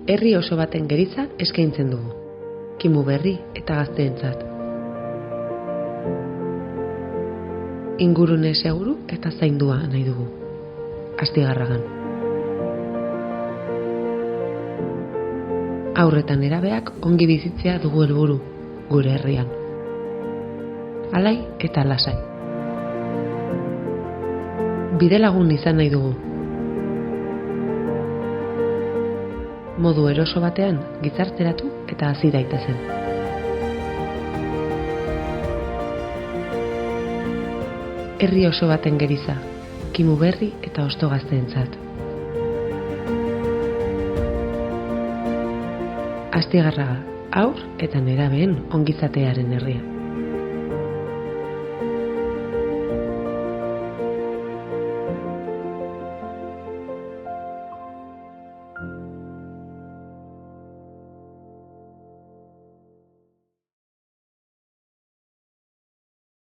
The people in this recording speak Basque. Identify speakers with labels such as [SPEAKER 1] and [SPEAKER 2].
[SPEAKER 1] herri oso baten geritza eskaintzen dugu. Kimu berri eta gazteentzat. Ingurune seguru eta zaindua nahi dugu. Astigarragan. Haurretan nerabeak ongi bizitzea dugu helburu gure herrian. Alai eta lasai. Bidelagun izan nahi dugu. Modu eroso batean gizarteratu eta hazi daitezen. Herri oso baten geriza, kimu berri eta hosto gazteentzat. Astigarraga, haur eta nerabeen ongizatearen herria.